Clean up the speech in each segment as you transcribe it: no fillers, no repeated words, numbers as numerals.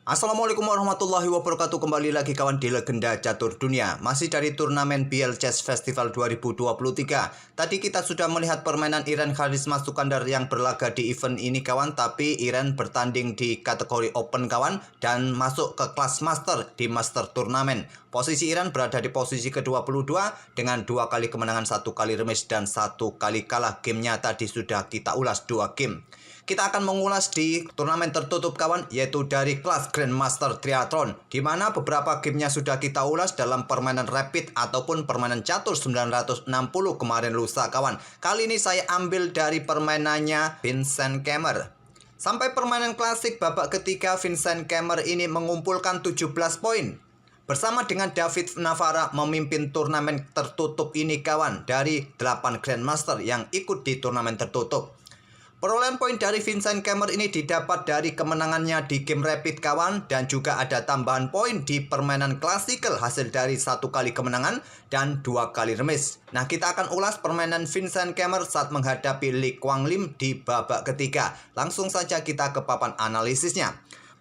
Assalamualaikum warahmatullahi wabarakatuh. Kembali lagi kawan di Legenda Catur Dunia. Masih dari turnamen BL Chess Festival 2023. Tadi kita sudah melihat permainan Iren Kharisma Sukandar yang berlaga di event ini kawan. Tapi Iren bertanding di kategori Open kawan, dan masuk ke kelas Master di Master Turnamen. Posisi Iren berada di posisi ke-22 dengan 2 kali kemenangan, 1 kali remis, dan 1 kali kalah. Gamenya tadi sudah kita ulas 2 game. Kita akan mengulas di turnamen tertutup kawan, yaitu dari kelas Grandmaster Triathlon, di mana beberapa gamenya sudah kita ulas dalam permainan rapid ataupun permainan catur 960 kemarin lusa kawan. Kali ini saya ambil dari permainannya Vincent Kemmer. Sampai permainan klasik babak ketiga, Vincent Kemmer ini mengumpulkan 17 poin. Bersama dengan David Navara memimpin turnamen tertutup ini kawan, dari 8 Grandmaster yang ikut di turnamen tertutup. Perolehan poin dari Vincent Kemmer ini didapat dari kemenangannya di game rapid kawan, dan juga ada tambahan poin di permainan klasikal hasil dari 1 kali kemenangan dan 2 kali remis. Nah, kita akan ulas permainan Vincent Kemmer saat menghadapi Li Guanglim di babak ketiga. Langsung saja kita ke papan analisisnya.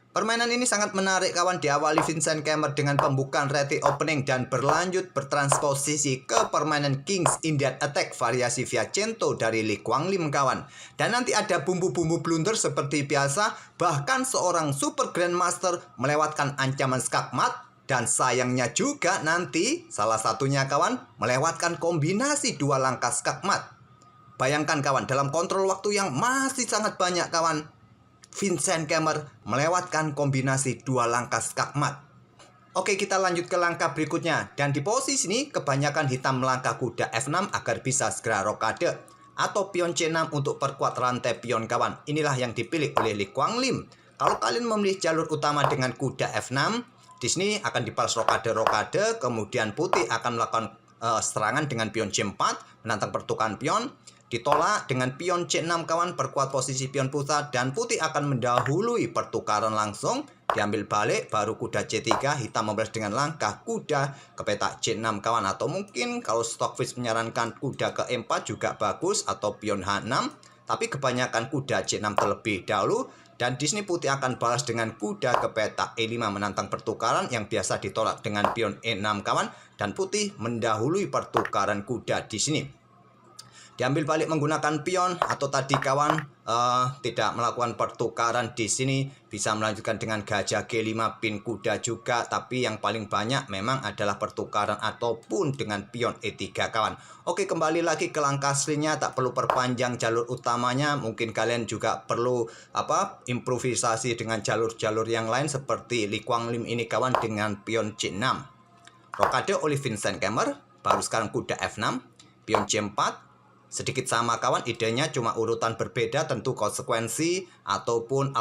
Permainan ini sangat menarik kawan. Diawali Vincent Kemmer dengan pembukaan reti opening dan berlanjut bertransposisi ke permainan King's Indian Attack variasi Fiacento dari Li Guanglim kawan. Dan nanti ada bumbu-bumbu blunder seperti biasa, bahkan seorang super grandmaster melewatkan ancaman skakmat, dan sayangnya juga nanti salah satunya kawan melewatkan kombinasi 2 langkah skakmat. Bayangkan kawan, dalam kontrol waktu yang masih sangat banyak kawan, Vincent Kemmer melewatkan kombinasi 2 langkah skakmat. Oke, kita lanjut ke langkah berikutnya. Dan di posisi ini kebanyakan hitam melangkah kuda F6 agar bisa segera rokade, atau pion C6 untuk perkuat rantai pion kawan. Inilah yang dipilih oleh Li Guanglim. Kalau kalian memilih jalur utama dengan kuda F6, di sini akan dibalas rokade, kemudian putih akan melakukan serangan dengan pion C4, menantang pertukaran pion. Ditolak dengan pion C6 kawan, perkuat posisi pion pusat, dan putih akan mendahului pertukaran langsung. Diambil balik, baru kuda C3, hitam membalas dengan langkah kuda ke petak C6 kawan. Atau mungkin kalau Stockfish menyarankan kuda ke E4 juga bagus, atau pion H6. Tapi kebanyakan kuda C6 terlebih dahulu. Dan di sini putih akan balas dengan kuda ke petak E5 menantang pertukaran yang biasa ditolak dengan pion E6 kawan. Dan putih mendahului pertukaran kuda di sini. Diambil balik menggunakan pion, atau tadi kawan tidak melakukan pertukaran di sini, bisa melanjutkan dengan gajah G5 pin kuda juga, tapi yang paling banyak memang adalah pertukaran ataupun dengan pion E3 kawan. Oke, kembali lagi ke langkah aslinya, tak perlu perpanjang jalur utamanya. Mungkin kalian juga perlu improvisasi dengan jalur-jalur yang lain seperti Li Guanglim ini kawan dengan pion C6. Rokade oleh Vincent Kemmer, baru sekarang kuda F6, pion C4. Sedikit sama kawan, idenya cuma urutan berbeda, tentu konsekuensi ataupun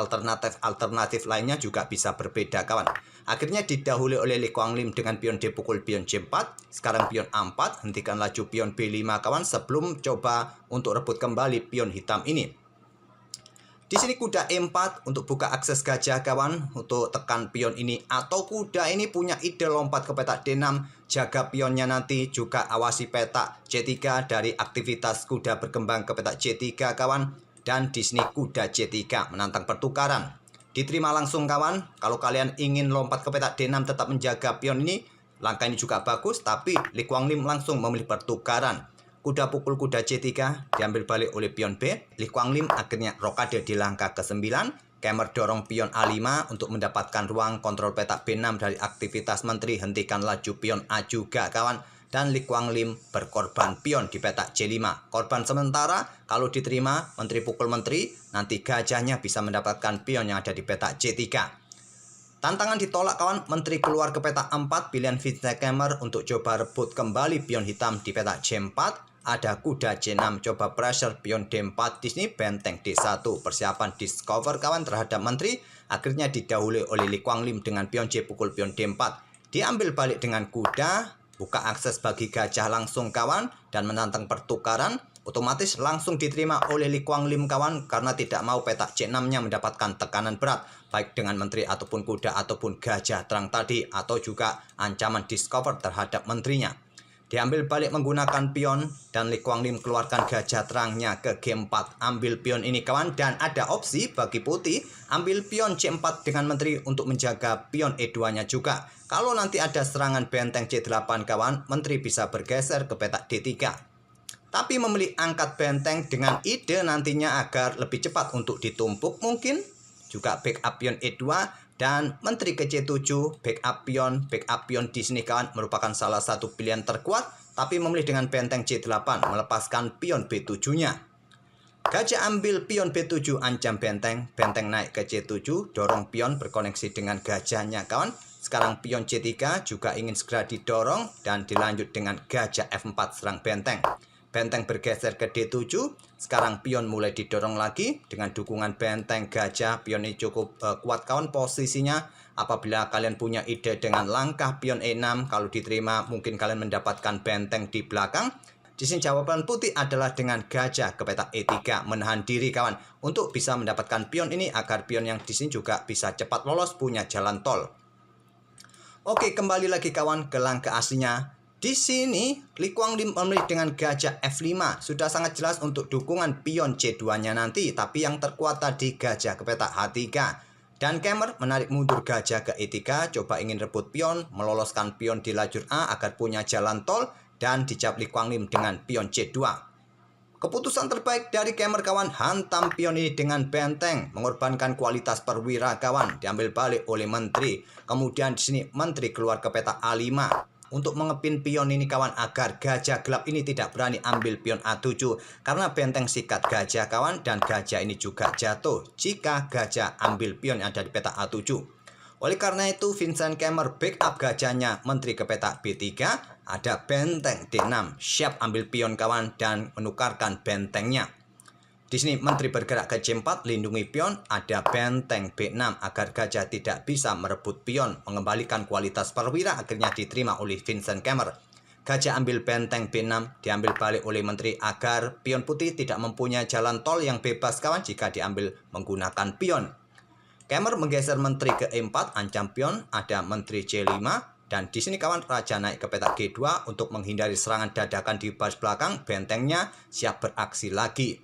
alternatif lainnya juga bisa berbeda kawan. Akhirnya didahului oleh Li Guanglim dengan pion D pukul pion C4. Sekarang pion A4, hentikan laju pion B5 kawan sebelum coba untuk rebut kembali pion hitam ini. Di sini kuda E4 untuk buka akses gajah kawan, untuk tekan pion ini, atau kuda ini punya ide lompat ke petak D6, jaga pionnya nanti, juga awasi petak C3 dari aktivitas kuda berkembang ke petak C3 kawan. Dan di sini kuda C3 menantang pertukaran. Diterima langsung kawan. Kalau kalian ingin lompat ke petak D6 tetap menjaga pion ini, langkah ini juga bagus, tapi Li Guanglim langsung memilih pertukaran. Kuda pukul kuda C3, diambil balik oleh pion B. Li Guanglim akhirnya rokade di langkah ke-9. Kemmer dorong pion A5 untuk mendapatkan ruang kontrol petak B6 dari aktivitas menteri. Hentikan laju pion A juga kawan. Dan Li Guanglim berkorban pion di petak C5. Korban sementara, kalau diterima menteri pukul menteri, nanti gajahnya bisa mendapatkan pion yang ada di petak C3. Tantangan ditolak kawan, menteri keluar ke petak 4, pilihan Vincent Kemmer untuk coba rebut kembali pion hitam di petak C4. Ada kuda C6, coba pressure pion D4, di sini benteng D1, persiapan discover kawan terhadap menteri. Akhirnya didahului oleh Li Guanglim dengan pion C pukul pion D4. Diambil balik dengan kuda, buka akses bagi gajah langsung kawan, dan menantang pertukaran. Otomatis langsung diterima oleh Li Guanglim kawan, karena tidak mau petak C6-nya mendapatkan tekanan berat, baik dengan menteri ataupun kuda ataupun gajah terang tadi, atau juga ancaman discover terhadap menterinya. Diambil balik menggunakan pion dan Lee Kuan Lim keluarkan gajah terangnya ke G4. Ambil pion ini kawan, dan ada opsi bagi putih ambil pion C4 dengan menteri untuk menjaga pion E2-nya juga. Kalau nanti ada serangan benteng C8 kawan, menteri bisa bergeser ke petak D3. Tapi memilih angkat benteng dengan ide nantinya agar lebih cepat untuk ditumpuk mungkin. Juga backup pion E2 dan menteri ke C7, backup pion di sini kawan merupakan salah satu pilihan terkuat. Tapi memilih dengan benteng C8 melepaskan pion B7-nya. Gajah ambil pion B7 ancam benteng, benteng naik ke C7, dorong pion berkoneksi dengan gajahnya kawan. Sekarang pion C3 juga ingin segera didorong dan dilanjut dengan gajah F4 serang benteng. Benteng bergeser ke D7, sekarang pion mulai didorong lagi dengan dukungan benteng gajah. Pion ini cukup kuat kawan posisinya. Apabila kalian punya ide dengan langkah pion E6, kalau diterima mungkin kalian mendapatkan benteng di belakang. Di sini jawaban putih adalah dengan gajah ke petak E3, menahan diri kawan untuk bisa mendapatkan pion ini agar pion yang di sini juga bisa cepat lolos punya jalan tol. Oke, kembali lagi kawan ke langkah aslinya. Di sini Lee Kuan Lim memilih dengan gajah F5. Sudah sangat jelas untuk dukungan pion C2-nya nanti, tapi yang terkuat tadi gajah ke petak H3. Dan Khmer menarik mundur gajah ke E3, coba ingin rebut pion, meloloskan pion di lajur A agar punya jalan tol, dan dijawab Lee Kuan Lim dengan pion C2. Keputusan terbaik dari Khmer kawan, hantam pion ini dengan benteng, mengorbankan kualitas perwira kawan, diambil balik oleh menteri. Kemudian di sini menteri keluar ke petak A5 untuk mengepin pion ini kawan agar gajah gelap ini tidak berani ambil pion A7 karena benteng sikat gajah kawan, dan gajah ini juga jatuh jika gajah ambil pion yang ada di petak A7. Oleh karena itu Vincent Khmer backup gajahnya menteri ke petak B3, ada benteng D6, siap ambil pion kawan dan menukarkan bentengnya. Di sini menteri bergerak ke C4, lindungi pion, ada benteng B6 agar gajah tidak bisa merebut pion, mengembalikan kualitas perwira akhirnya diterima oleh Vincent Khmer. Gajah ambil benteng B6, diambil balik oleh menteri agar pion putih tidak mempunyai jalan tol yang bebas kawan jika diambil menggunakan pion. Khmer menggeser menteri ke E4, ancam pion, ada menteri C5, dan di sini kawan raja naik ke petak G2 untuk menghindari serangan dadakan di baris belakang, bentengnya siap beraksi lagi.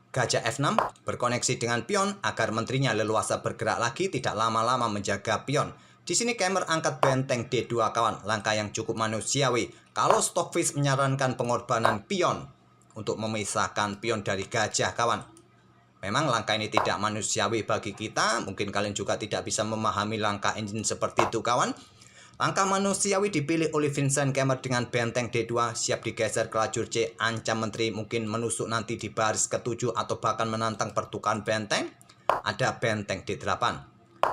Gajah F6 berkoneksi dengan pion agar menterinya leluasa bergerak lagi, tidak lama-lama menjaga pion. Di sini Khmer angkat benteng D2 kawan, langkah yang cukup manusiawi. Kalau Stockfish menyarankan pengorbanan pion untuk memisahkan pion dari gajah kawan, memang langkah ini tidak manusiawi bagi kita. Mungkin kalian juga tidak bisa memahami langkah engine seperti itu kawan. Langkah manusiawi dipilih oleh Vincent Khmer dengan benteng D2, siap digeser ke lajur C, ancam menteri mungkin menusuk nanti di baris ke-7 atau bahkan menantang pertukaran benteng. Ada benteng D8,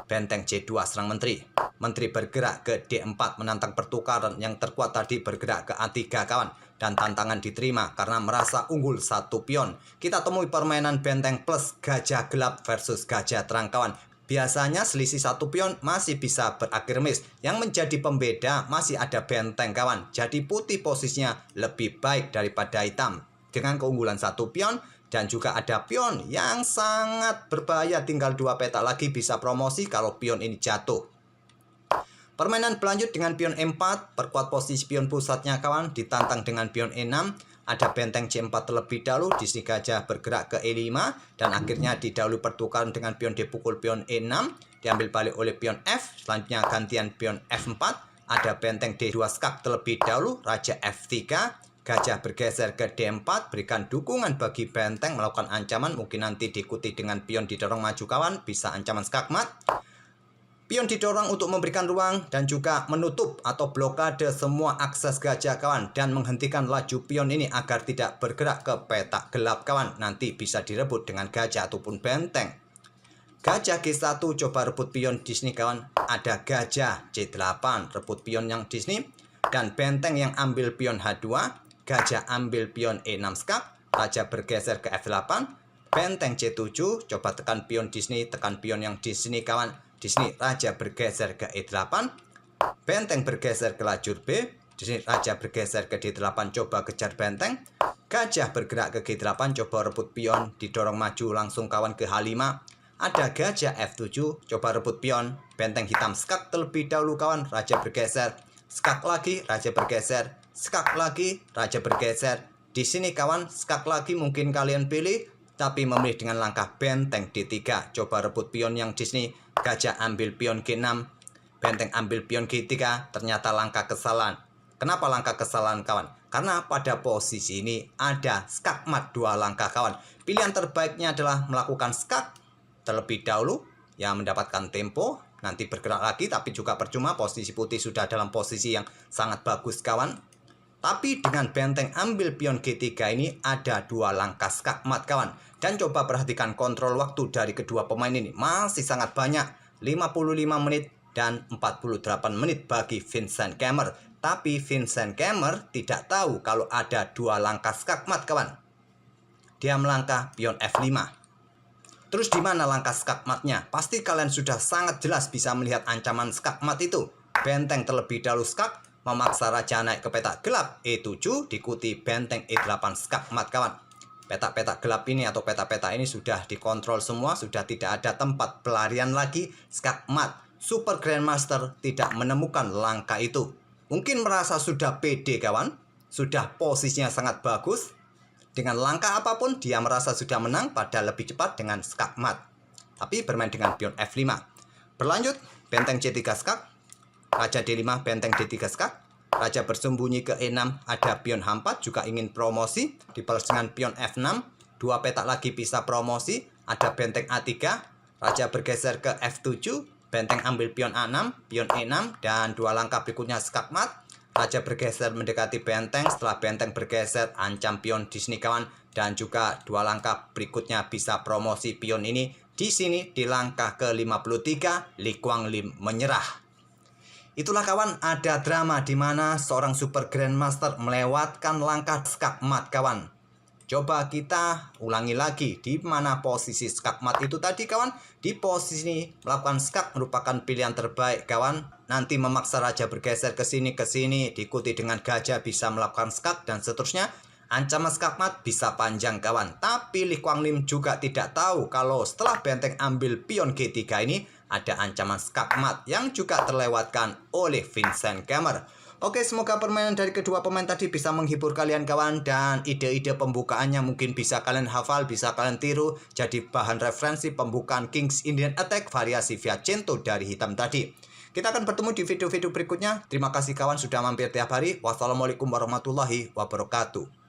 benteng C2 serang menteri. Menteri bergerak ke D4 menantang pertukaran, yang terkuat tadi bergerak ke A3 kawan. Dan tantangan diterima karena merasa unggul satu pion. Kita temui permainan benteng plus gajah gelap versus gajah terang kawan. Biasanya selisih satu pion masih bisa berakhir miss. Yang menjadi pembeda masih ada benteng kawan. Jadi putih posisinya lebih baik daripada hitam dengan keunggulan satu pion. Dan juga ada pion yang sangat berbahaya, tinggal 2 petak lagi bisa promosi kalau pion ini jatuh. Permainan berlanjut dengan pion E4, perkuat posisi pion pusatnya kawan, ditantang dengan pion E6. Ada benteng C4 terlebih dahulu, di sini gajah bergerak ke E5 dan akhirnya didahului pertukaran dengan pion dipukul pion E6, diambil balik oleh pion F, selanjutnya gantian pion F4, ada benteng D2 skak terlebih dahulu, raja F3, gajah bergeser ke D4, berikan dukungan bagi benteng melakukan ancaman, mungkin nanti diikuti dengan pion didorong maju kawan, bisa ancaman skakmat. Pion didorong untuk memberikan ruang dan juga menutup atau blokade semua akses gajah kawan, dan menghentikan laju pion ini agar tidak bergerak ke petak gelap kawan. Nanti bisa direbut dengan gajah ataupun benteng. Gajah G1 coba rebut pion di sini kawan. Ada gajah C8 rebut pion yang di sini, dan benteng yang ambil pion H2. Gajah ambil pion E6 skak, raja bergeser ke F8. Benteng C7 coba tekan pion di sini, tekan pion yang di sini kawan. Di sini raja bergeser ke E8, benteng bergeser ke lajur B. Di sini raja bergeser ke D8, coba kejar benteng. Gajah bergerak ke G8, coba rebut pion, didorong maju langsung kawan ke H5. Ada gajah F7, coba rebut pion, benteng hitam skak terlebih dahulu kawan, raja bergeser, skak lagi, raja bergeser. skak lagi, raja bergeser. Di sini kawan, skak lagi mungkin kalian pilih, tapi memilih dengan langkah benteng D3. Coba rebut pion yang di sini, gajah ambil pion G6, benteng ambil pion G3, ternyata langkah kesalahan. Kenapa langkah kesalahan kawan? Karena pada posisi ini ada skak mat 2 langkah kawan. Pilihan terbaiknya adalah melakukan skak terlebih dahulu, yang mendapatkan tempo, nanti bergerak lagi, tapi juga percuma, posisi putih sudah dalam posisi yang sangat bagus kawan. Tapi dengan benteng ambil pion G3 ini ada 2 langkah skak mat kawan. Dan coba perhatikan kontrol waktu dari kedua pemain ini. Masih sangat banyak. 55 menit dan 48 menit bagi Vincent Keimer. Tapi Vincent Keimer tidak tahu kalau ada 2 langkah skak mat kawan. Dia melangkah pion F5. Terus di mana langkah skak matnya? Pasti kalian sudah sangat jelas bisa melihat ancaman skak mat itu. Benteng terlebih dahulu skak, memaksa raja naik ke petak gelap E7, diikuti benteng E8 skak mat kawan. Petak-petak gelap ini atau petak-petak ini sudah dikontrol semua, sudah tidak ada tempat pelarian lagi. Skak mat, Super Grandmaster tidak menemukan langkah itu. Mungkin merasa sudah pede kawan, sudah posisinya sangat bagus. Dengan langkah apapun dia merasa sudah menang pada lebih cepat dengan skak mat. Tapi bermain dengan pion F5. Berlanjut, benteng C3 skak, raja D5, benteng D3 skak, raja bersembunyi ke E6, ada pion H4 juga ingin promosi, dibalas dengan pion F6, 2 petak lagi bisa promosi, ada benteng A3, raja bergeser ke F7, benteng ambil pion A6, pion E6, dan 2 langkah berikutnya skak mat, raja bergeser mendekati benteng, setelah benteng bergeser ancam pion di sini kawan, dan juga 2 langkah berikutnya bisa promosi pion ini. Di sini di langkah ke-53 Li Guanglim menyerah. Itulah kawan, ada drama di mana seorang Super Grandmaster melewatkan langkah skak mat kawan. Coba kita ulangi lagi di mana posisi skak mat itu tadi kawan. Di posisi ini melakukan skak merupakan pilihan terbaik kawan. Nanti memaksa raja bergeser ke sini diikuti dengan gajah bisa melakukan skak dan seterusnya. Ancaman skak mat bisa panjang kawan. Tapi Li Guanglim juga tidak tahu kalau setelah benteng ambil pion G3 ini ada ancaman skak mat yang juga terlewatkan oleh Vincent Keimer. Oke, semoga permainan dari kedua pemain tadi bisa menghibur kalian kawan, dan ide-ide pembukaannya mungkin bisa kalian hafal, bisa kalian tiru jadi bahan referensi pembukaan King's Indian Attack variasi Fianchetto dari hitam tadi. Kita akan bertemu di video-video berikutnya. Terima kasih kawan sudah mampir tiap hari. Wassalamualaikum warahmatullahi wabarakatuh.